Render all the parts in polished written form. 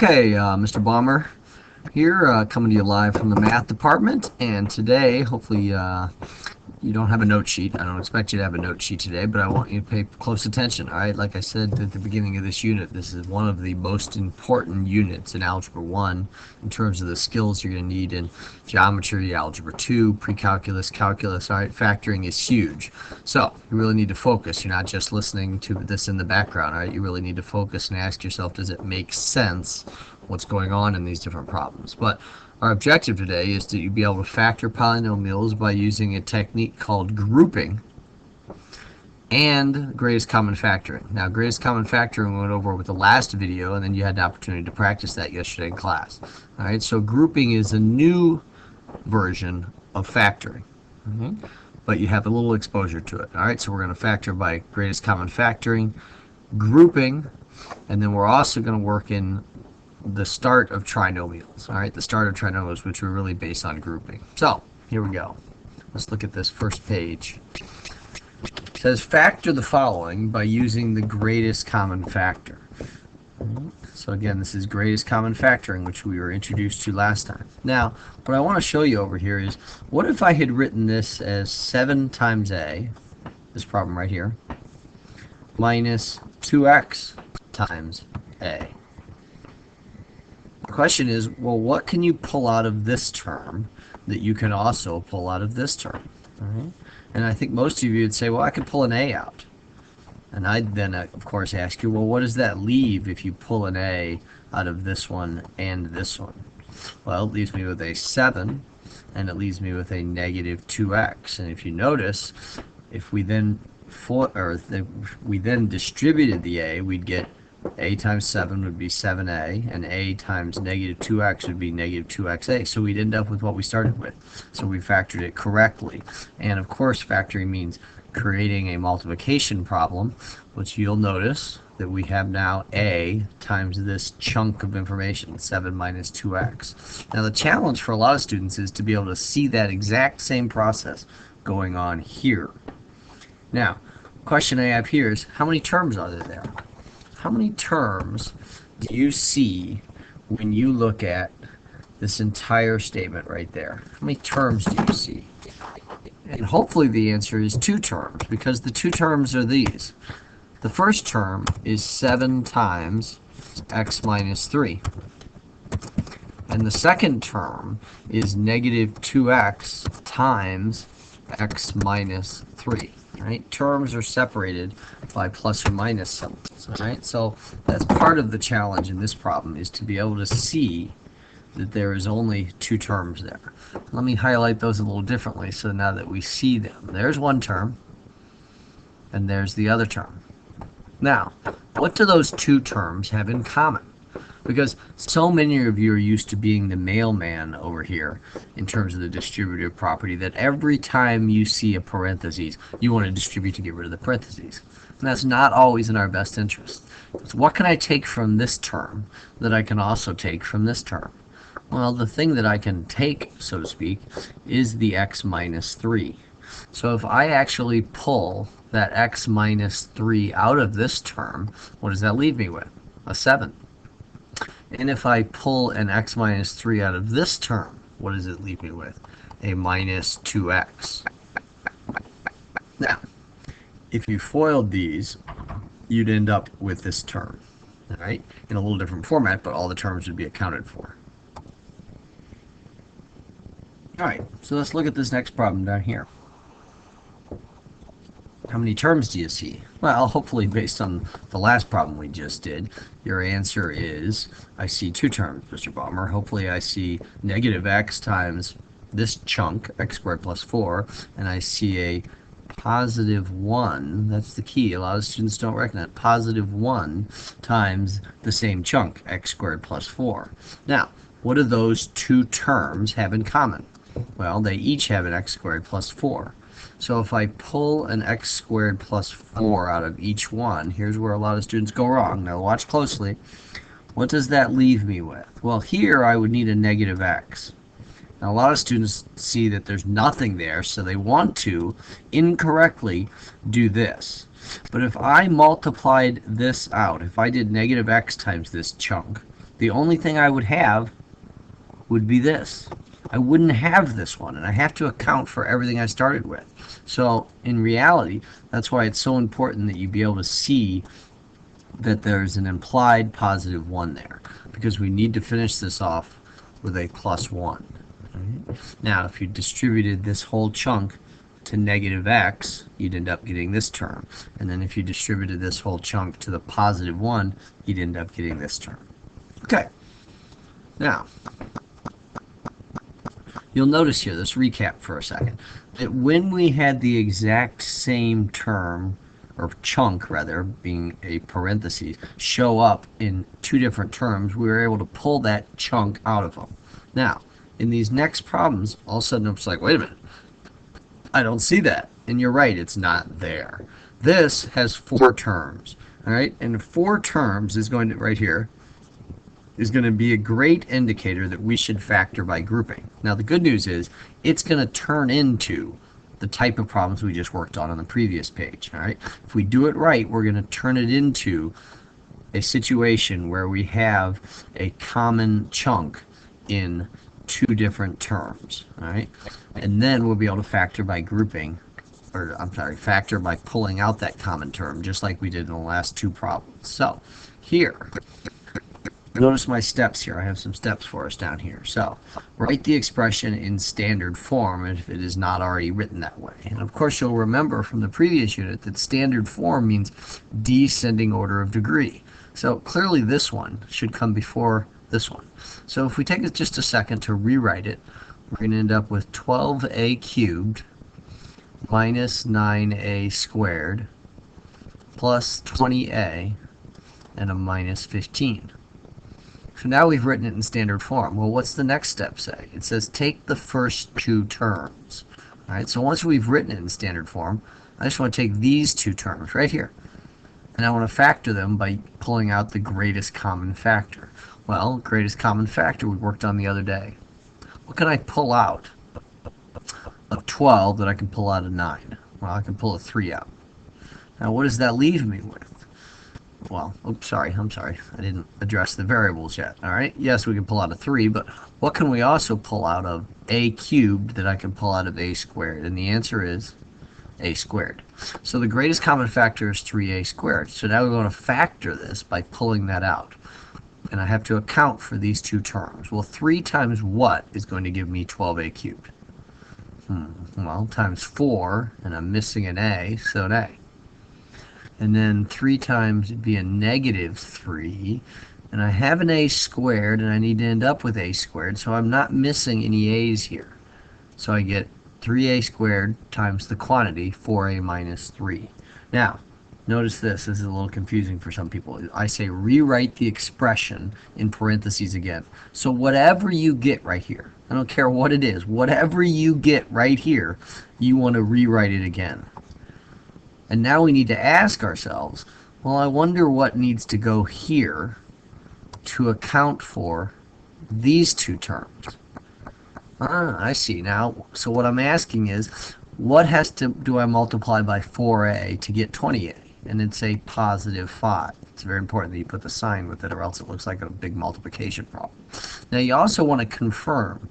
Okay, Mr. Baumer here, coming to you live from the math department, and today, hopefully, you don't have a note sheet. I don't expect you to have a note sheet today, but I want you to pay close attention, all right? Like I said at the beginning of this unit, this is one of the most important units in Algebra 1 in terms of the skills you're going to need in geometry, Algebra 2, pre-calculus, calculus, all right? Factoring is huge. So, you really need to focus. You're not just listening to this in the background, all right? You really need to focus and ask yourself, does it make sense what's going on in these different problems? But our objective today is to be able to factor polynomials by using a technique called grouping and greatest common factoring. Now, greatest common factoring we went over with the last video, and then you had the opportunity to practice that yesterday in class. All right, so grouping is a new version of factoring, but you have a little exposure to it. All right, so we're going to factor by greatest common factoring, grouping, and then we're also going to work in the start of trinomials, all right? The start of trinomials, which are really based on grouping. So, here we go. Let's look at this first page. It says, factor the following by using the greatest common factor. So again, this is greatest common factoring, which we were introduced to last time. Now, what I want to show you over here is, what if I had written this as 7 times a, this problem right here, minus 2x times a? The question is, well, what can you pull out of this term that you can also pull out of this term? All right? And I think most of you would say, well, I could pull an a out. And I'd then, of course, ask you, well, what does that leave if you pull an a out of this one and this one? Well, it leaves me with a 7, and it leaves me with a negative 2x. And if you notice, if we then distributed the a, we'd get a times 7 would be 7a, and a times negative 2x would be negative 2xa. So we'd end up with what we started with. So we factored it correctly. And of course, factoring means creating a multiplication problem, which you'll notice that we have now a times this chunk of information, 7 minus 2x. Now the challenge for a lot of students is to be able to see that exact same process going on here. Now, the question I have here is, how many terms are there? How many terms do you see when you look at this entire statement right there? How many terms do you see? And hopefully the answer is 2 terms, because the 2 terms are these. The first term is 7 times x minus 3. And the second term is negative 2x times x minus 3. Right? Terms are separated by plus or minus symbols. Right? So that's part of the challenge in this problem, is to be able to see that there is only 2 terms there. Let me highlight those a little differently so now that we see them. There's one term, and there's the other term. Now, what do those 2 terms have in common? Because so many of you are used to being the mailman over here in terms of the distributive property that every time you see a parentheses, you want to distribute to get rid of the parentheses. And that's not always in our best interest. So what can I take from this term that I can also take from this term? Well, the thing that I can take, so to speak, is the x minus 3. So if I actually pull that x minus 3 out of this term, what does that leave me with? A 7. And if I pull an x minus 3 out of this term, what does it leave me with? A minus 2x. Now, if you FOILed these, you'd end up with this term, all right? In a little different format, but all the terms would be accounted for. All right, so let's look at this next problem down here. How many terms do you see? Well, hopefully based on the last problem we just did, your answer is, I see 2 terms, Mr. Baumer. Hopefully I see negative x times this chunk, x squared plus 4, and I see a positive 1, that's the key, a lot of students don't recognize it, positive 1 times the same chunk, x squared plus 4. Now, what do those 2 terms have in common? Well, they each have an x squared plus 4. So if I pull an x squared plus 4 out of each one, here's where a lot of students go wrong. Now watch closely. What does that leave me with? Well, here I would need a negative x. Now a lot of students see that there's nothing there, so they want to incorrectly do this. But if I multiplied this out, if I did negative x times this chunk, the only thing I would have would be this. I wouldn't have this one, and I have to account for everything I started with. So in reality, that's why it's so important that you be able to see that there's an implied positive 1 there, because we need to finish this off with a plus 1. Right? Now, if you distributed this whole chunk to negative x, you'd end up getting this term. And then if you distributed this whole chunk to the positive 1, you'd end up getting this term. Okay. Now, you'll notice here, let's recap for a second, that when we had the exact same term, or chunk rather, being a parenthesis, show up in two different terms, we were able to pull that chunk out of them. Now, in these next problems, all of a sudden it's like, wait a minute, I don't see that. And you're right, it's not there. This has 4 terms, all right? And 4 terms is going to, right here, is going to be a great indicator that we should factor by grouping. Now, the good news is it's going to turn into the type of problems we just worked on the previous page, all right? If we do it right, we're going to turn it into a situation where we have a common chunk in 2 different terms, all right? And then we'll be able to factor by grouping, or I'm sorry, factor by pulling out that common term, just like we did in the last 2 problems. So here, notice my steps here. I have some steps for us down here. So write the expression in standard form if it is not already written that way. And of course, you'll remember from the previous unit that standard form means descending order of degree. So clearly this one should come before this one. So if we take just a second to rewrite it, we're going to end up with 12a cubed minus 9a squared plus 20a and a minus 15. So now we've written it in standard form. Well, what's the next step say? It says take the first 2 terms. All right, so once we've written it in standard form, I just want to take these 2 terms right here, and I want to factor them by pulling out the greatest common factor. Well, greatest common factor we worked on the other day. What can I pull out of 12 that I can pull out of 9? Well, I can pull a 3 out. Now, what does that leave me with? Well, oops, sorry, I'm sorry. I didn't address the variables yet. All right, yes, we can pull out a 3, but what can we also pull out of a cubed that I can pull out of a squared? And the answer is a squared. So the greatest common factor is 3a squared. So now we want to factor this by pulling that out. And I have to account for these 2 terms. Well, 3 times what is going to give me 12a cubed? Well, times 4, and I'm missing an a, so an a. And then 3 times would be a negative 3. And I have an a squared, and I need to end up with a squared, so I'm not missing any a's here. So I get 3a squared times the quantity, 4a minus 3. Now, notice this is a little confusing for some people. I say rewrite the expression in parentheses again. So whatever you get right here, I don't care what it is, whatever you get right here, you want to rewrite it again. And now we need to ask ourselves, well, I wonder what needs to go here to account for these 2 terms. I see now. So what I'm asking is, what do I multiply by 4a to get 20a? And it's a positive 5. It's very important that you put the sign with it, or else it looks like a big multiplication problem. Now you also want to confirm,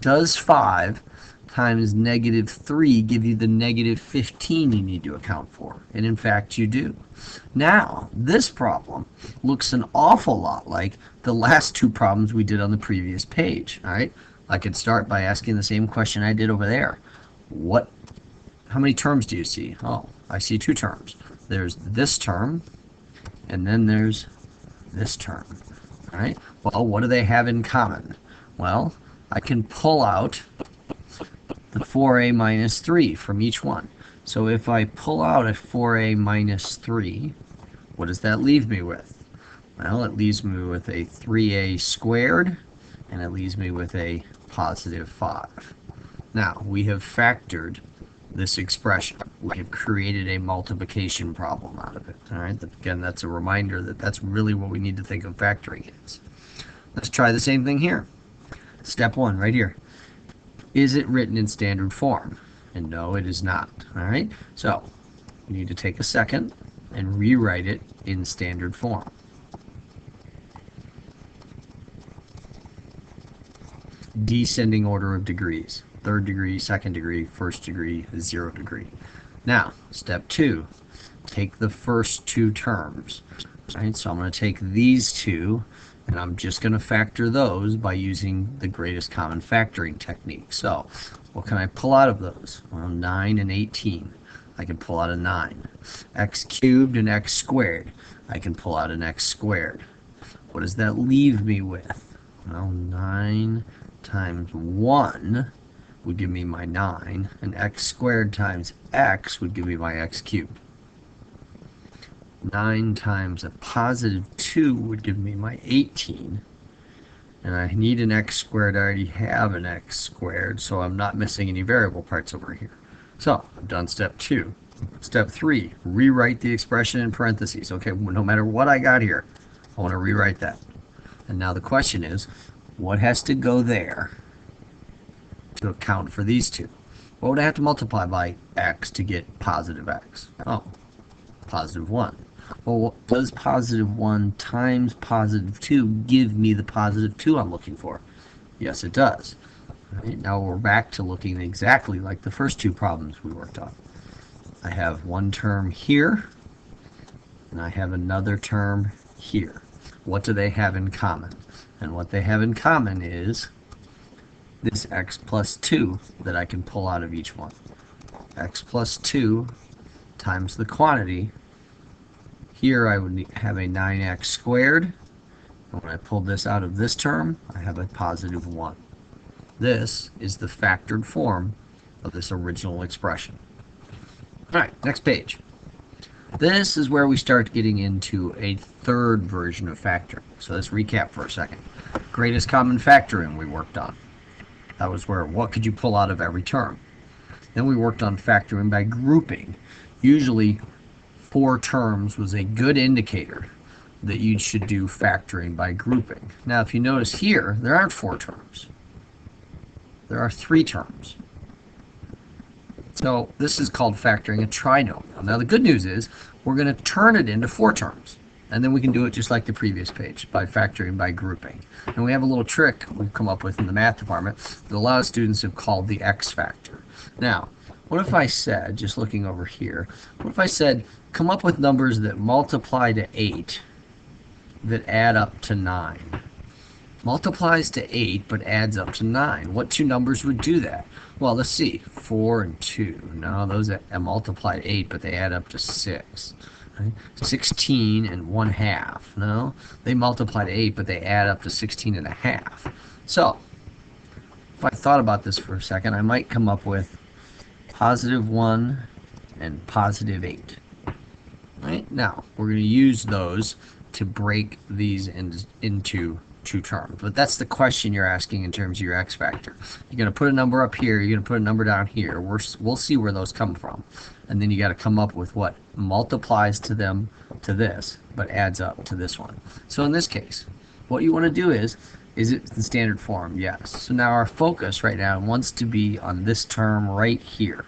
does 5 times negative 3 give you the negative 15 you need to account for? And in fact you do. Now this problem looks an awful lot like the last 2 problems we did on the previous page. All right, I could start by asking the same question I did over there. How many terms do you see? Oh, I see 2 terms. There's this term, and then there's this term. All right, well, what do they have in common? Well, I can pull out the 4a minus 3 from each one. So if I pull out a 4a minus 3, what does that leave me with? Well, it leaves me with a 3a squared, and it leaves me with a positive 5. Now, we have factored this expression. We have created a multiplication problem out of it. All right, again, that's a reminder that that's really what we need to think of factoring is. Let's try the same thing here. Step 1, right here. Is it written in standard form? And no, it is not. All right, so we need to take a second and rewrite it in standard form. descending order of degrees. Third degree, second degree, first degree, 0 degree. Now, step 2, take the first two terms. Right, so I'm going to take these two, and I'm just going to factor those by using the greatest common factoring technique. So, what can I pull out of those? Well, 9 and 18. I can pull out a 9. X cubed and x squared. I can pull out an x squared. What does that leave me with? Well, 9 times 1 would give me my 9, and x squared times x would give me my x cubed. 9 times a positive 2 would give me my 18, and I need an x squared. I already have an x squared, so I'm not missing any variable parts over here. So I've done step 2. Step 3, rewrite the expression in parentheses. Okay, no matter what I got here, I want to rewrite that. And now the question is, what has to go there to account for these two? What would I have to multiply by x to get positive x? Oh, positive 1. Well, does positive 1 times positive 2 give me the positive 2 I'm looking for? Yes, it does. Right, now we're back to looking exactly like the first two problems we worked on. I have one term here, and I have another term here. What do they have in common? And what they have in common is this x plus 2 that I can pull out of each one. X plus 2 times the quantity. Here I would have a 9x squared. And when I pull this out of this term, I have a positive 1. This is the factored form of this original expression. All right, next page. This is where we start getting into a third version of factoring. So let's recap for a second. Greatest common factoring we worked on. That was where, what could you pull out of every term? Then we worked on factoring by grouping. Usually 4 terms was a good indicator that you should do factoring by grouping. Now if you notice here, there aren't 4 terms. There are 3 terms. So this is called factoring a trinomial. Now the good news is we're going to turn it into 4 terms. And then we can do it just like the previous page by factoring by grouping. And we have a little trick we've come up with in the math department that a lot of students have called the X factor. Now, what if I said, just looking over here, what if I said, come up with numbers that multiply to 8 that add up to 9? Multiplies to 8 but adds up to 9. What two numbers would do that? Well, let's see. 4 and 2. No, those multiply to 8 but they add up to 6. Right? 16 and 1/2. No, they multiply to 8 but they add up to 16 and a half. So, if I thought about this for a second, I might come up with positive 1 and positive 8. Right? Now, we're going to use those to break these into 2 terms. But that's the question you're asking in terms of your X factor. You're going to put a number up here, you're going to put a number down here. We'll see where those come from. And then you got to come up with what multiplies to them to this, but adds up to this one. So in this case, what you want to do is it the standard form? Yes. So now our focus right now wants to be on this term right here.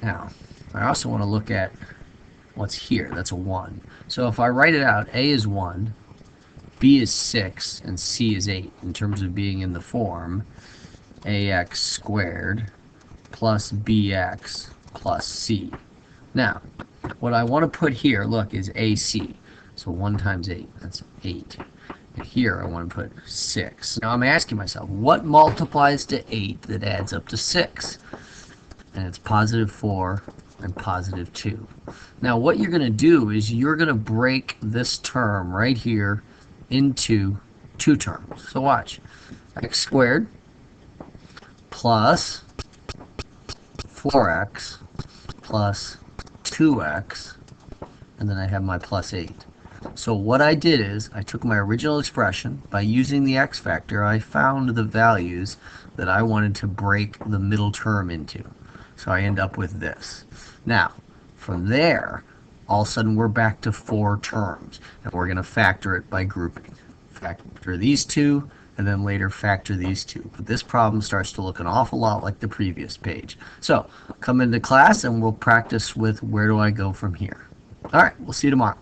Now, I also want to look at what's here. That's a 1. So if I write it out, A is 1, B is 6, and C is 8 in terms of being in the form ax squared plus bx plus c. Now, what I want to put here, look, is AC. So 1 times 8, that's 8. And here I want to put 6. Now I'm asking myself, what multiplies to 8 that adds up to 6? And it's positive 4 and positive 2. Now what you're going to do is you're going to break this term right here into 2 terms. So watch. X squared plus 4x plus 2x, and then I have my plus 8. So what I did is I took my original expression. By using the X factor, I found the values that I wanted to break the middle term into. So I end up with this. Now, from there, all of a sudden we're back to 4 terms, and we're going to factor it by grouping. Factor these 2, and then later factor these 2. But this problem starts to look an awful lot like the previous page. So, come into class and we'll practice with where do I go from here. All right, we'll see you tomorrow.